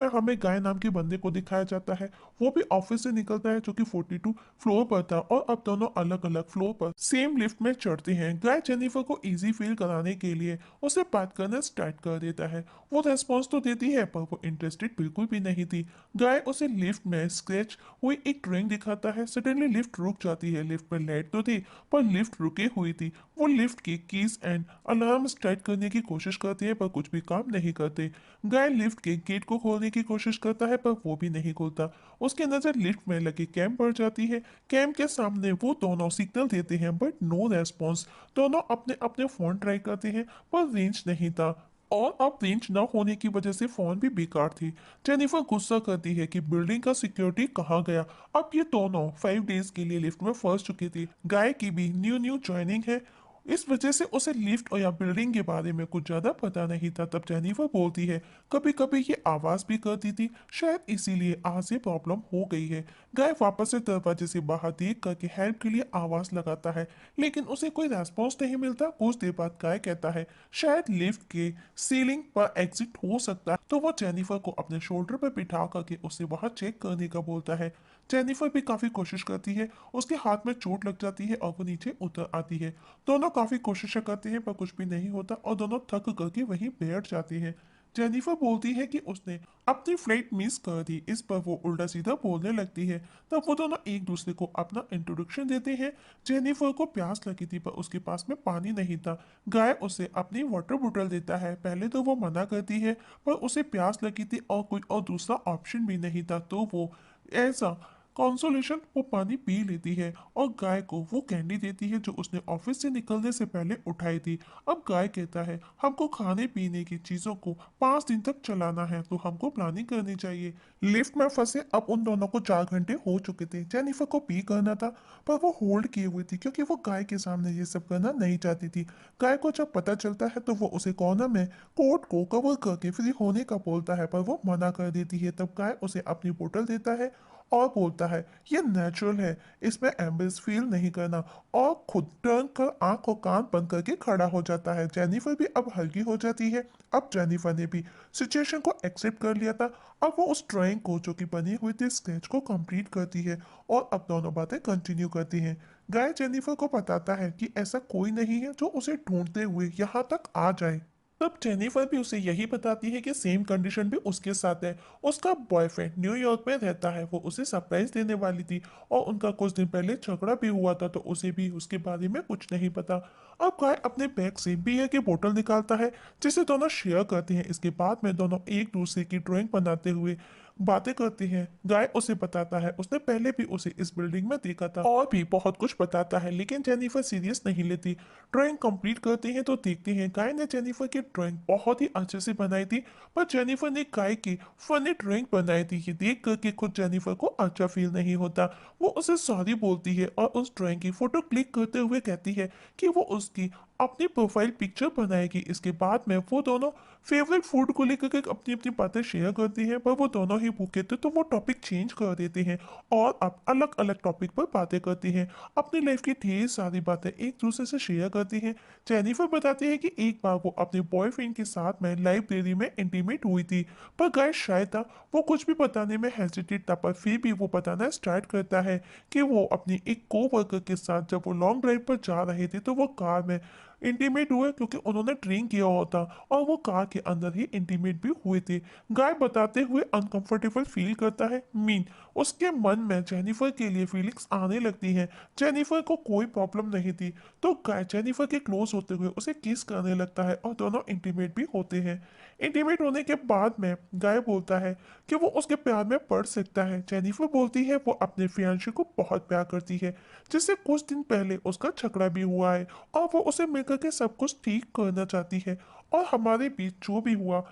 में हमें गाय नाम के बंदे को दिखाया जाता है। वो भी ऑफिस से निकलता है जो कि 42 फ्लोर पर था और अब दोनों अलग अलग फ्लोर पर सेम लिफ्ट में चढ़ते हैं। गाय जेनिफर को इजी फील कराने के लिए उसे बात करना स्टार्ट कर देता है। वो रेस्पॉन्स तो देती है पर वो इंटरेस्टेड बिल्कुल भी नहीं थी। गाय उसे लिफ्ट में स्क्रैच हुई एक ड्राइंग दिखाता है। सडनली लिफ्ट रुक जाती है। लिफ्ट में लाइट तो थी पर लिफ्ट रुके हुई थी। वो लिफ्ट की कीज एंड अलार्म स्टार्ट करने की कोशिश करती है पर कुछ भी काम नहीं करते। गाय लिफ्ट के गेट को खोलने की कोशिश करता है पर वो भी नहीं खुलता। उसकी नजर लिफ्ट में लगे कैम पर जाती है। कैम के सामने वो दोनों सिग्नल देते हैं बट नो रेस्पॉन्स। दोनों अपने अपने फोन ट्राई करते हैं पर रेंज नहीं था और अब रेंज न होने की वजह से फोन भी बेकार थी। जेनिफर गुस्सा करती है कि बिल्डिंग का सिक्योरिटी कहाँ गया। अब ये दोनों 5 डेज के लिए लिफ्ट में फंस चुकी थी। गाय की भी न्यू न्यू ज्वाइनिंग है, इस वजह से उसे लिफ्ट और या बिल्डिंग के बारे में कुछ ज्यादा पता नहीं था। तब जेनिफर बोलती है कभी कभी ये आवाज भी करती थी, शायद इसीलिए आज ये प्रॉब्लम हो गई है। गाय वापस से दरवाजे से बाहर देख करके हेल्प के लिए आवाज लगाता है लेकिन उसे कोई रेस्पॉन्स नहीं मिलता। कुछ देर बाद गाय कहता है शायद लिफ्ट के सीलिंग पर एग्जिट हो सकता है, तो वो जेनिफर को अपने शोल्डर पर बिठा करके उसे वहां चेक करने का बोलता है। जेनिफर भी काफी कोशिश करती है, उसके हाथ में चोट लग जाती है और वो नीचे उतर आती है। दोनों काफी कोशिशें करते हैं पर कुछ भी नहीं होता और दोनों थक करके वहीं बैठ जाती हैं। जेनिफर बोलती है कि उसने अपनी फ्लाइट मिस कर दी। इस पर वो उल्टा सीधा बोलने लगती है। तब वो दोनों एक दूसरे को अपना इंट्रोडक्शन देते हैं। जेनिफर को प्यास लगी थी पर उसके पास में पानी नहीं था। गाय उसे अपनी वाटर बोतल देता है। पहले तो वो मना करती है पर उसे प्यास लगी थी और कोई और दूसरा ऑप्शन भी नहीं था, तो वो ऐसा कंसोलेशन वो पानी पी लेती है और गाय को वो कैंडी देती है जो उसने ऑफिस से निकलने से पहले उठाई थी। अब गाय कहता है हमको खाने पीने की चीजों को 5 दिन तक चलाना है तो हमको प्लानिंग करनी चाहिए। लिफ्ट में फंसे अब उन दोनों को 4 घंटे हो चुके थे। जेनिफर को पी करना था पर वो होल्ड किए हुए थी क्योंकि वो गाय के सामने ये सब करना नहीं चाहती थी। गाय को जब पता चलता है तो वो उसे कॉर्नर में कोट को कवर करके फ्री होने का बोलता है पर वो मना कर देती है। तब गाय उसे अपनी बोतल देता है और बोलता है ये नेचुरल है, इसमें एम्बिस फील नहीं करना, और खुद टर्न कर आंख और कान बंद करके खड़ा हो जाता है। जेनिफर भी अब हल्की हो जाती है। अब जेनिफर ने भी सिचुएशन को एक्सेप्ट कर लिया था। अब वो उस ड्राइंग को जो कि बनी हुई थी स्केच को कंप्लीट करती है और अब दोनों बातें कंटिन्यू करती हैं। गाय जेनिफर को बताता है कि ऐसा कोई नहीं है जो उसे ढूंढते हुए यहाँ तक आ जाए। तब जेनिफर भी उसे यही बताती है कि सेम कंडीशन भी उसके साथ है। उसका बॉयफ्रेंड न्यूयॉर्क में रहता है, वो उसे सरप्राइज देने वाली थी और उनका कुछ दिन पहले झगड़ा भी हुआ था तो उसे भी उसके बारे में कुछ नहीं पता। अब गाय अपने बैग से बियर की बोतल निकालता है जिसे दोनों शेयर करते हैं। इसके बाद में दोनों एक दूसरे की ड्राइंग बनाते हुए बातें करती हैं। गाय उसे बताता है उसने पहले भी उसे इस बिल्डिंग में देखा था और भी बहुत कुछ बताता है लेकिन जेनिफर सीरियस नहीं लेती। ड्राइंग कंप्लीट करते हैं तो देखते हैं गाय ने जेनिफर की ड्राइंग बहुत ही अच्छे से बनाई थी पर जेनिफर ने गाय की फनी ड्राइंग बनाई थी। ये देख करके खुद जेनिफर को अच्छा फील नहीं होता। वो उसे सॉरी बोलती है और उस ड्राइंग की फोटो क्लिक करते हुए कहती है कि वो उसकी अपनी प्रोफाइल पिक्चर बनाएगी। इसके बाद में वो दोनों फेवरेट फूड को लेकर के अपनी अपनी बातें शेयर करती हैं पर वो दोनों ही भूखे थे तो वो टॉपिक चेंज कर देते हैं और अब अलग अलग टॉपिक पर बातें करती हैं। अपनी लाइफ की ढेर सारी बातें एक दूसरे से शेयर करती हैं। जेनिफर बताती है कि एक बार वो अपने बॉयफ्रेंड के साथ में लाइब्रेरी में इंटीमेट हुई थी पर गाय शायद था वो कुछ भी बताने में हेजिटेट था पर फिर भी वो बताना स्टार्ट करता है कि वो अपनी एक कोवर्कर के साथ जब वो लॉन्ग ड्राइव पर जा रहे थे तो वो कार में इंटीमेट हुए क्योंकि उन्होंने ड्रिंक किया होता और वो कार के अंदर ही इंटीमेट भी हुए थे। गाय बताते हुए अनकंफर्टेबल फील करता है। मीन उसके मन में जेनिफर के लिए फीलिंग्स आने लगती हैं। जेनिफर को कोई प्रॉब्लम नहीं थी तो गाय जेनिफर के क्लोज होते हुए उसे किस करने लगता है और दोनों इंटीमेट भी होते हैं। इंटीमेट होने के बाद में गाय बोलता है कि वो उसके प्यार में पड़ सकता है। जेनिफर बोलती है वो अपने फियांसे को बहुत प्यार करती है जिससे कुछ दिन पहले उसका झगड़ा भी हुआ है और वो उसे मिलकर के सब कुछ ठीक करना चाहती है और हमारे बीच जो भी हुआ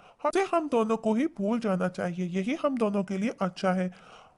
हम दोनों को ही भूल जाना चाहिए, यही हम दोनों के लिए अच्छा है।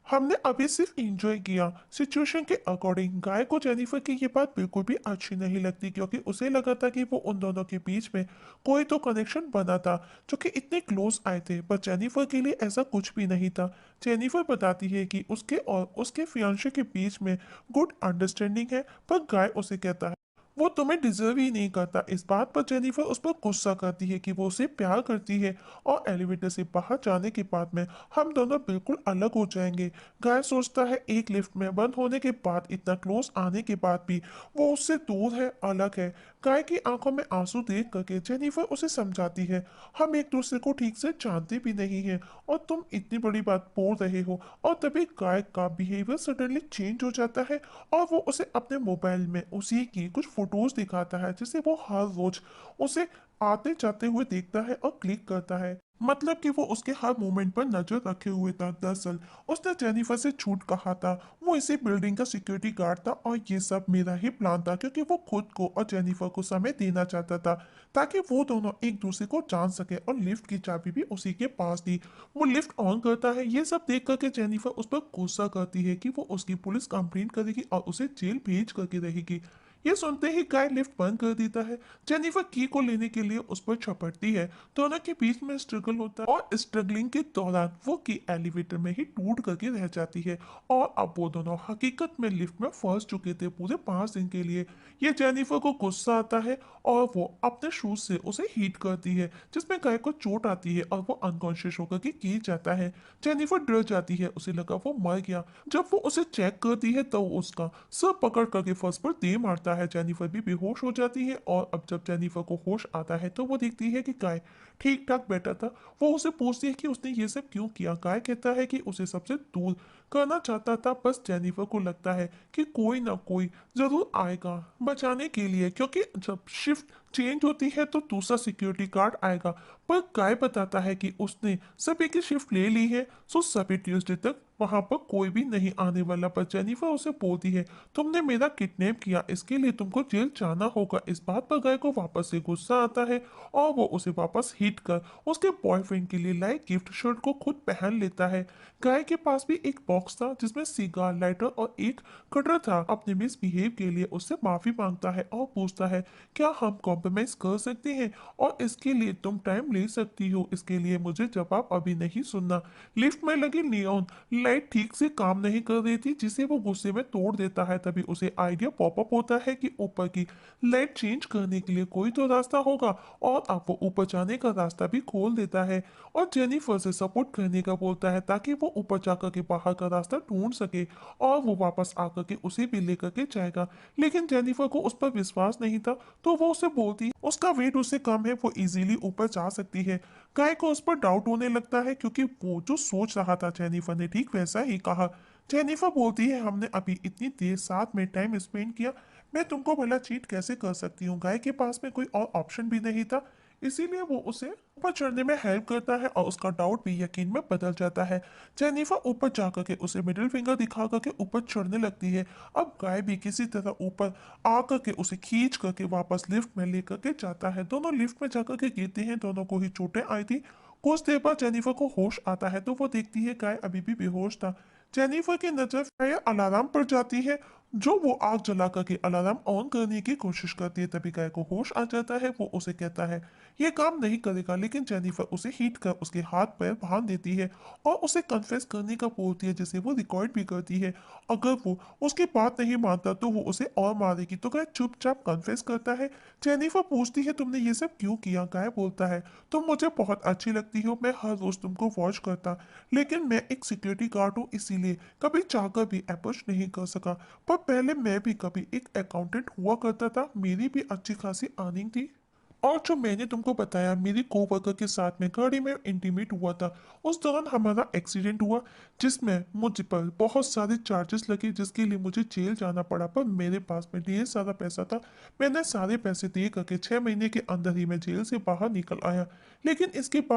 हमने अभी सिर्फ एंजॉय किया। सिचुएशन के अकॉर्डिंग गाय को जेनिफर की ये बात बिल्कुल भी अच्छी नहीं लगती क्योंकि उसे लगा था कि वो उन दोनों के बीच में कोई तो कनेक्शन बना था जो कि इतने क्लोज आए थे पर जेनिफर के लिए ऐसा कुछ भी नहीं था। जेनिफर बताती है कि उसके और उसके फियांसे के बीच में गुड अंडरस्टैंडिंग है पर गाय उसे कहता है वो तुम्हें डिजर्व ही नहीं करता। इस बात पर जेनिफर उस पर गुस्सा करती है कि वो उसे प्यार करती है और एलिवेटर से बाहर जाने के बाद में हम दोनों बिल्कुल अलग हो जाएंगे। गाय सोचता है एक लिफ्ट में बंद होने के बाद, इतना क्लोज आने के बाद भी वो उससे दूर है, अलग है। गाय की आंखों में आंसू देख करके जेनिफर उसे समझाती है, हम एक दूसरे को ठीक से जानते भी नहीं है और तुम इतनी बड़ी बात बोल रहे हो। और तभी गाय का बिहेवियर सडनली चेंज हो जाता है और वो उसे अपने मोबाइल में उसी की कुछ फोटोज दिखाता है जिसे वो हर रोज उसे आते जाते हुए देखता है और क्लिक करता है। मतलब कि वो उसके हर मूवमेंट पर नजर रखे हुए था। दरअसल उसने जेनिफर से झूठ कहा था, वो इसी बिल्डिंग का सिक्योरिटी गार्ड था और ये सब मेरा ही प्लान था, क्योंकि वो खुद को और जेनिफर को समय देना चाहता था ताकि वो दोनों एक दूसरे को जान सके। और लिफ्ट की चाबी भी उसी के पास थी। वो लिफ्ट ऑन करता है। ये सब देख करके जेनिफर उस पर गुस्सा करती है कि वो उसकी पुलिस कंप्लेंट करेगी और उसे जेल भेज करके रहेगी। ये सुनते ही गाय लिफ्ट बंद कर देता है। जेनिफर की को लेने के लिए उस पर झपटती है। दोनों के बीच में स्ट्रगल होता है और स्ट्रगलिंग के दौरान वो की एलिवेटर में ही टूट करके रह जाती है और अब वो दोनों हकीकत में लिफ्ट में फंस चुके थे पूरे 5 दिन के लिए। ये जेनिफर को गुस्सा आता है और वो अपने शूज से उसे हीट करती है, जिसमें गाय को चोट आती है और वो अनकॉन्शियस होकर के गिर जाता है। जेनिफर डर जाती है, उसे लगा वो मर गया। जब वो उसे चेक करती है तो उसका सर पकड़ करके फर्श पर दे मारता है। जेनिफर भी बेहोश हो जाती है और अब जब जेनिफर को होश आता है तो वो देखती है कि गाय ठीक ठाक बैठा था। वो उसे पूछती है कि उसने ये सब क्यों किया। गाय कहता है कि उसे सबसे दूर करना चाहता था, बस जेनिफर को लगता है कि कोई ना कोई जरूर आएगा बचाने के लिए, क्योंकि जब शिफ्ट चेंज होती है तो दूसरा सिक्योरिटी गार्ड आएगा। पर गाय बताता है कि उसने सभी की शिफ्ट ले ली है, सो सभी ट्यूसडे तक वहां पर कोई भी नहीं आने वाला। पर जेनिफर उसे बोलती है, तुमने मेरा किडनैप किया, इसके लिए तुमको जेल जाना होगा। इस बात पर गाय को वापस से गुस्सा आता है और वो उसे वापस हिट कर उसके बॉयफ्रेंड के लिए लाई गिफ्ट शर्ट को खुद पहन लेता है। गाय के पास भी एक बॉक्स था जिसमें सिगार, लाइटर और एक कटर था। अपने मिसबिहेव के लिए उससे माफी मांगता है और पूछता है, क्या हम कॉम्प्रोमाइज कर सकते हैं और इसके लिए तुम टाइम ले सकती हो। इसके लिए मुझे जवाब अभी नहीं सुनना। लिफ्ट में लगी नियॉन लाइट ठीक से काम नहीं कर रही थी, जिसे वो गुस्से में तोड़ देता है। तभी उसे आइडिया पॉपअप होता है कि ऊपर की लाइट चेंज करने के लिए कोई तो रास्ता होगा और अब वो ऊपर जाने का रास्ता भी खोल देता है और जेनिफर से सपोर्ट करने का बोलता है ताकि वो ऊपर जाकर के बाहर का रास्ता ढूंढ सके और वो वापस आकर के उसे भी लेकर के जाएगा। लेकिन जेनिफर को उस पर विश्वास नहीं था तो वो उसे बोलती है उसका वेट उससे कम है, वो इजीली ऊपर जा सकती है। गाय को उस पर डाउट होने लगता है क्योंकि वो जो सोच रहा था जेनिफर ने ठीक वैसा ही कहा। जेनिफर बोलती है, हमने अभी इतनी देर साथ में टाइम स्पेंड किया, मैं तुमको भला चीट कैसे कर सकती हूँ। गाय के पास में कोई और ऑप्शन भी नहीं था, इसीलिए वो उसे ऊपर चढ़ने में हेल्प करता है और उसका डाउट भी यकीन में बदल जाता है। जेनिफर ऊपर जाकर के उसे मिडिल फिंगर दिखा करके ऊपर चढ़ने लगती है। अब गाय भी किसी तरह ऊपर आकर के उसे खींच करके वापस लिफ्ट में लेकर के जाता है। दोनों लिफ्ट में जाकर के गिरते हैं, दोनों को ही चोटें आई थी। कुछ देर बाद जेनिफर को होश आता है तो वो देखती है गाय अभी भी बेहोश था। जेनिफर की नजर फायर अलार्म पर जाती है, जो वो आग जला करके अलार्म ऑन करने की कोशिश करती है। तभी गाय को होश आ जाता है। वो उसे कहता है ये काम नहीं करेगा, लेकिन जेनिफर उसे हीट कर उसके हाथ पैर बांध देती है और उसे कन्फेस करने का बोलती है, जिसे वो रिकॉर्ड भी करती है। अगर वो उसकी बात नहीं मानता तो वो उसे और मारेगी। तो गाय चुपचाप कन्फेस करता है। जेनिफर पूछती है, तुमने ये सब क्यों किया। गाय बोलता है, तुम मुझे बहुत अच्छी लगती हो, मैं हर रोज तुमको वॉच करता, लेकिन मैं एक सिक्योरिटी गार्ड हूँ, इसीलिए कभी चाहकर भी अप्रोच नहीं कर सका। पर पहले मैं भी कभी एक अकाउंटेंट हुआ करता था, मेरी भी अच्छी खासी अर्निंग थी। और जो मैंने तुमको बताया मेरी कोवर्कर के साथ में गाड़ी में इंटीमेट हुआ था, उस दौरान हमारा एक्सीडेंट हुआ जिसमें मुझ पर बहुत सारे चार्जेस लगे, जिसके लिए मुझे जेल जाना पड़ा। पर मेरे पास में ढेर सारा पैसा था, मैंने सारे पैसे दे करके 6 महीने के अंदर ही मैं जेल से बाहर निकल आया। लेकिन इसके बाद